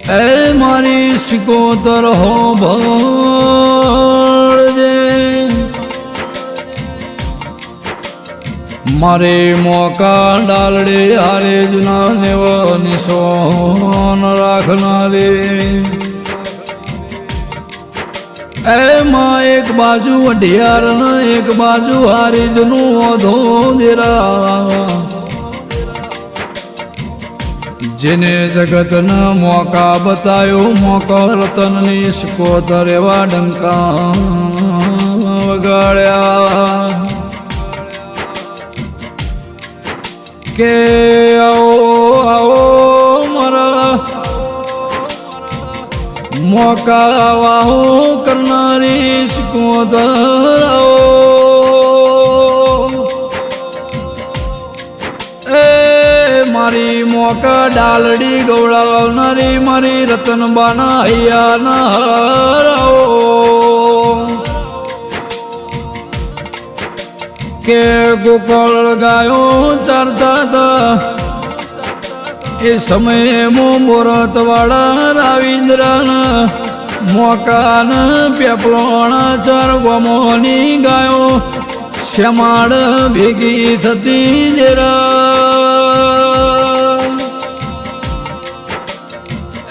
એ મારી સિકોતર હો ભળજે મારે મોકા ડાલડે હારે જુના દેવ નિશોન રાખનારે એમાં એક બાજુ અઢિયાર ને એક બાજુ હારીજનું ઓધો દેરા જેને જગતના મોકા બતાયો મોકા રતનની સિકોતર એવા ડંકા વગાડ્યા કે આવો આવો મારા મોકા વાહો કરનારી સિકોતર આવો મારી મોકા ડાલડી ગૌડાવનારી મારી રતનબાના હૈયાના હરાવો કે ગોકળ ગાયો ચારતા હતા એ સમયે મોરત વાળા રાવિન્દ્રના મોકાન પેપલોણા ચાર ગોમોની ગાયો શ્યામાડ ભેગી થતી જરા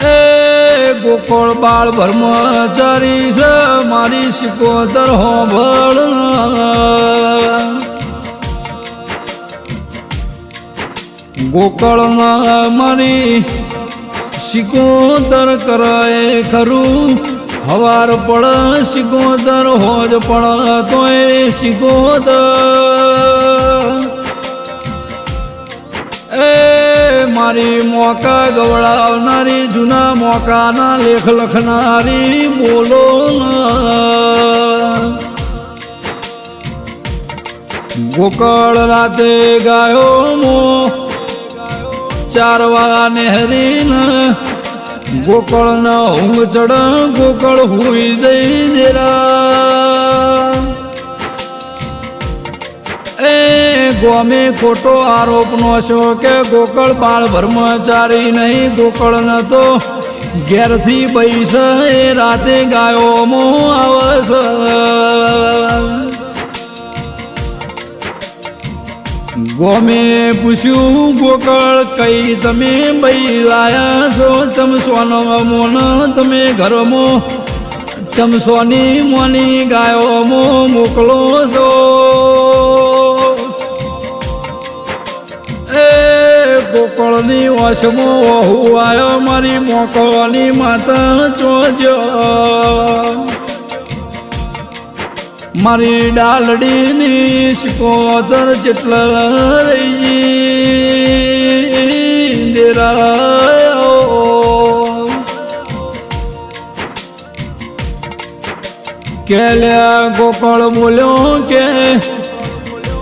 એ ગોકળ બાળ બ્રહ્મચારી છે મારી સિકોતર હોભળ ગોકળના મારી સિકોતર કરાય ખરું હવાર પડ સિકોતર હોજ પડ તોય સિકોતર એ મારી મોકા ગવડાવનારી જૂના મોકાના લેખ લખનારી બોલો ગોકળ રાતે ગાયો મો ચારવા નેહરીન ગોકળ ન ઊંઘ ચડ ગોકળ હુઈ જઈ દેરા એ ગોમે ખોટો આરોપ નો છો કે ગોકળ બાળ બ્રહ્મચારી નહીં ગોકળ ન તો ઘેરથી બૈસ એ રાતે ગાયો મો આવસ ગોમે પૂછ્યું ગોકળ કઈ તમે બઈ લાયા છો ચમસોનો મોન તમે ઘરમાં ચમસોની મોની ગાયો મો મોકલો છો એ ગોકળની વશમો વહુ આવ્યો મારી મોકવાની માતા ચોજો મારી ડાલડીની સિકોતર જેટલા રહી દેરાયો કેલ્યા ગોકળ બોલ્યો કે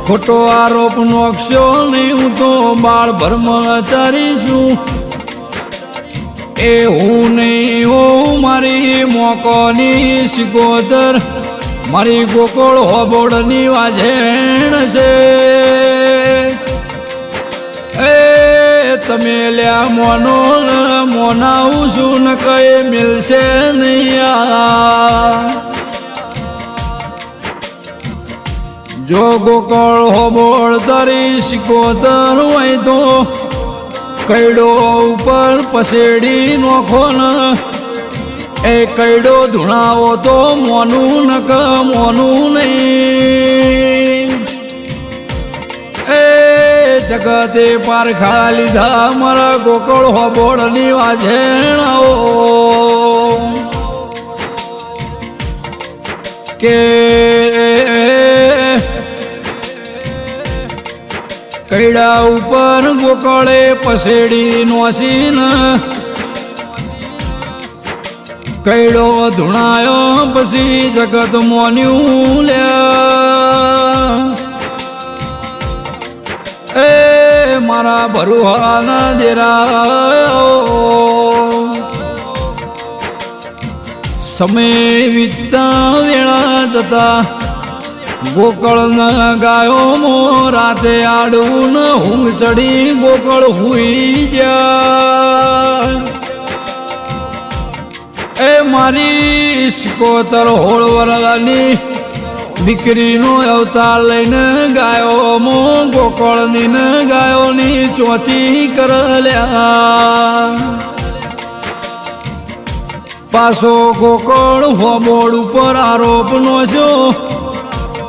ખોટો આરોપ નોખશો નહીં હું તો બાળ બ્રહ્મચારી છું એ હું નહીં હું મારી મોકોની સિકોતર મારી ગોકળ હોબોળની વાજેણ છે એ તમે લ્યા મોનો મોનાવું છું ને કઈ મિલશે નહીં જો ગોકળ હોબોળ તારી સિકોતર હોય તો કઈડો ઉપર પસેડી નોખો ને એ કઈડો ધૂણાવો તો મોનું નક મોનું નહીં એ જગતે પારખા લીધા મારા ગોકળ હોબોળની વાજેણાઓ કે કઈડા ઉપર ગોકળે પસેડી નોસીને કઈડો ધૂણાયો પછી જગત મોન્યું લ્યા એ મારા ભરુહાના દેરાયો સમય વીતતા વેળા જતા ગોકળ ન ગાયો મો રાતે આડવું ન ઊંઘ ચડી ગોકળ હુઈ જાય મારી સિકોતર હોળ વરવાની દીકરીનો અવતાર લઈને ગાયો મો ગોકળની ને ગાયોની ચોચી કરલ્યા પાછો ગોકળ હોબોળ ઉપર આરોપ નો છો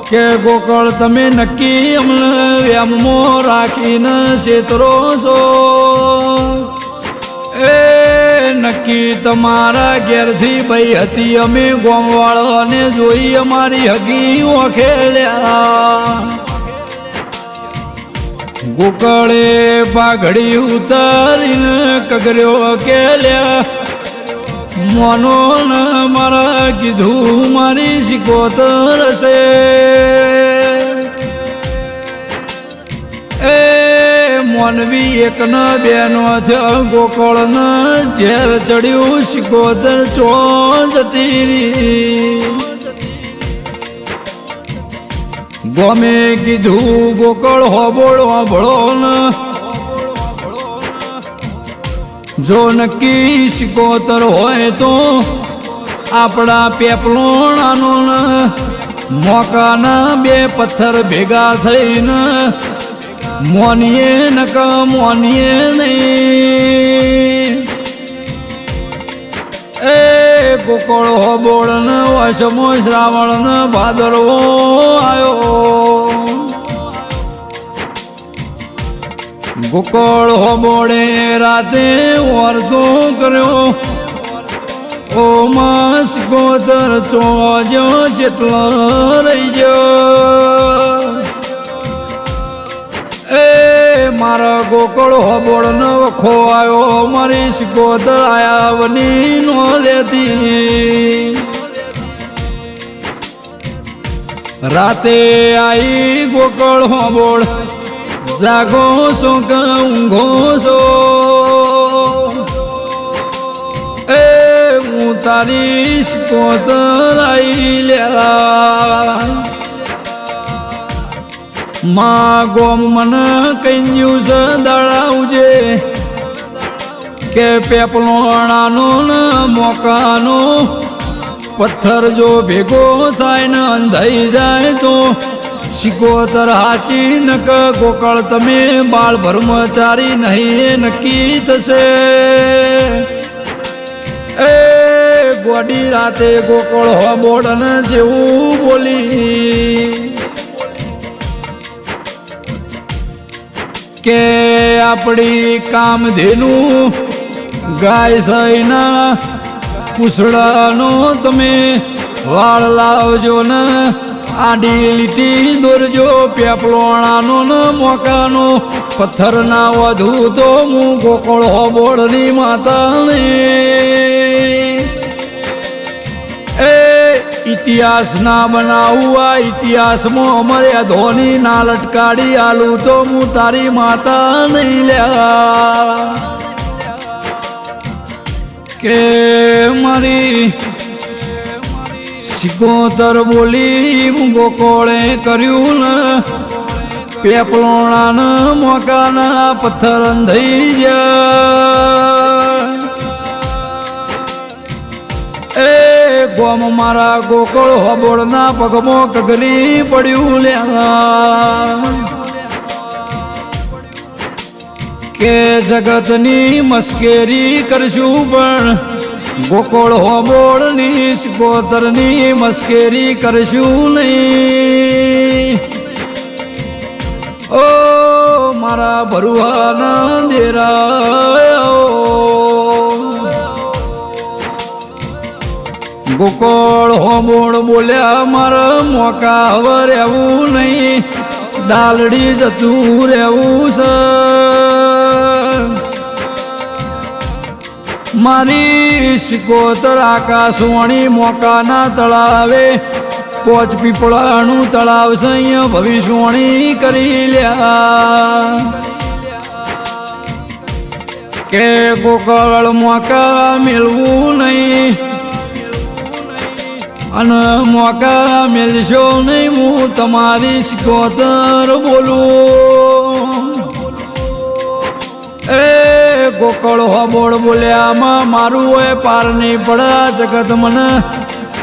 કે ગોકળ તમે નક્કી અમને વ્યામમાં રાખીને છેતરો છો એ નક્કી તમારા ઘેરથી ભાઈ હતી અમે ગોમવાળાને જોઈ અમારી હગી ઓખેલ્યા ગોકળે પાઘડી ઉતારીને કગર્યો કેલ્યા મોનો ન મારા કીધું મારી સિકોતર છે એ મોનવી એક ન બેનો ગોકળ ન ઝેર ચડ્યું સિકોતર ચો જતી રહી ગોમે કીધું ગોકળ હોબોળ હોબળો ન જો નક્કી સિકોતર હોય તો આપણા પેપલોણાનો મોકાના બે પથ્થર ભેગા થઈને મોનીએ નક મોનીએ નહીં એ ગોકળ હોબોળ ન વસમો શ્રાવણ ન ભાદરવો આવ્યો ગોકળ હોબોળે રાતે વર્તો કર્યો ઓ માં સિકોતર ચોજો જેટલો રહી ગયો એ મારા ગોકળ હોબોળ ન વખો આવ્યો મારી સિકોતર આયા વની નો લેતી રાતે આઈ ગોકળ હોબોળ જાગો છો કે ઊંઘો છો એ હું તારી સિકોતર આઈ લ્યા માં ગોમ મને કહ્યું છે દળાવજે કે પેપલોણાનો ને મોકાનો પથ્થર જો ભેગો થાય ને અંધાઈ જાય તો સિકોતર હાચી નક ગોકળ તમે બાળ બ્રહ્મચારી નહીં નક્કી થશે એ ગોડી રાતે ગોકળ હોબોળ ને જેવું બોલી કે આપણી કામધેનું ગાય સૈના પૂછડાનો તમે વાળ લાવજો ને આડી લીટી દોરજો પેપલોણાનો ન મોકાનો પથ્થર ના વધુ તો હું ગોકળ હોબોળની માતાને એ ઇતિહાસ ના બનાવું આ ઇતિહાસમાં અમારે ધોની ના લટકાડી આલું તો હું તારી માતા નહીં લ્યા કે મારી સિકોતર બોલી ગોકળે કર્યું ને પેપલોણાના મોકાના પથ્થર અંધાઈ જાય એ ગોમ મારા ગોકળ હોબોળના પગમાં કગરી પડ્યું લ્યા કે જગતની મસ્કેરી કરશું પણ ગોકળ હોબોળની સિકોતરની મસ્કેરી કરશું નહીં ઓ મારા ભરુહાના દેરા ગોકળ હોબોળ બોલ્યા મારા મોકા હવે રહેવું નહીં ડાલડી જતું રહેવું છે મારી સિકોતર આકાશવાણી મોકાના તળાવે પોચ પીપળાનું તળાવ છે અહીંયા ભવિષ્યવાણી કરી લ્યા કે ગોકળ મોકા મેળવું નહીં અને મોકા મેળશો નહીં હું તમારી સિકોતર બોલું એ ગોકળ હોબોળ બોલ્યામાં મારું હોય પાર નહીં પડે જગત મને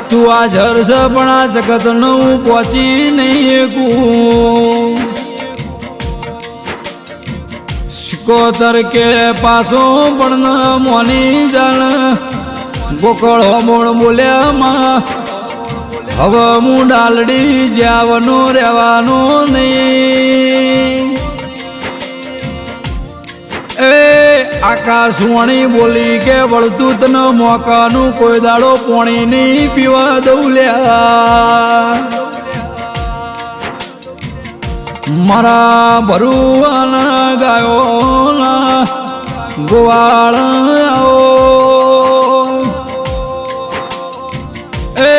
તું આ જર છે પણ આ જગત ને હું પહોંચી નહીં એકું સિકોતર કે પાછો પણ મોની જાણ ગોકળ હોબોળ બોલ્યામાં હવે હું ડાલડી જ્યાવનો રહેવાનો નહીં એ આકાશવાણી બોલી કે વળતું તને મોકાનું કોઈ દાડો પોણી નહીં પીવા દઉં લ્યા મારા ભરુવાના ગાયોના ગોવાળ આવો એ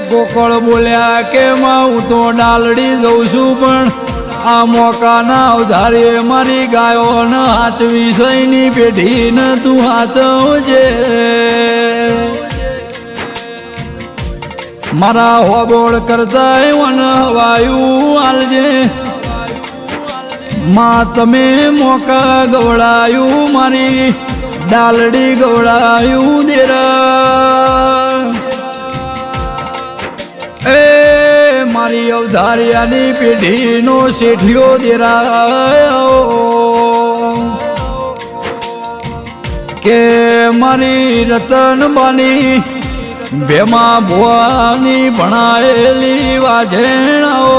ગોકળ બોલ્યા કે માં હું તો ડાલડી જઉં છું પણ આ મોકાના ઉધારે મારી ગાયોને હાચવી સૈની પેઢીને તું હાચવજે મારા હોબોળ કરતા વન હવાયું હાલજે માં તમે મોકા ગવડાયું મારી ડાલડી ગવડાયું દેરા એ મારી અવધારિયાની પેઢીનો શેઠિયો દેરાયો કે મારી રતનબાની ભેમા ભુવાની ભણાયેલી વાજેણાઓ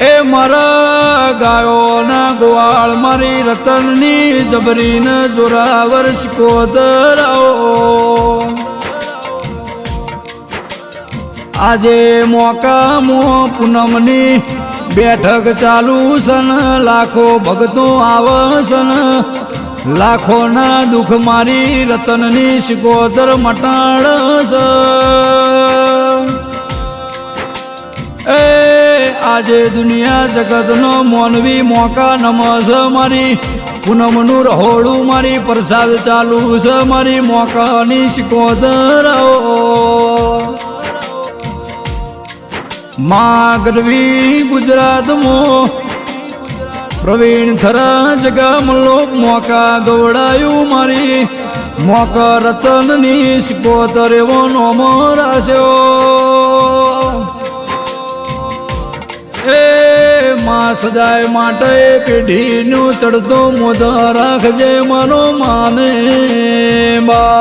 એ મારા ગાયોના ગોવાળ મારી રતનની જબરીને જોરાવર સિકોતરાઓ આજે મોકામો પૂનમની બેઠક ચાલુ સન લાખો ભગતો આવસન લાખોના દુઃખ મારી રતનની સિકોતર મટાડસ એ આજે દુનિયા જગતનો મોનવી મોકા નમસ મારી પૂનમનું રહોડું મારી પ્રસાદ ચાલુ છે મારી મોકાની સિકોતરાઓ માં ગરવી ગુજરાતમાં પ્રવીણ થરા જગામલો મોકા ગવડાયું મારી મોકા રતનની સિકોતર એવો નોમો રાશ્યો એ માં સદાય માટે પેઢીનું ચડતો મોઢા રાખજે મારો માને બા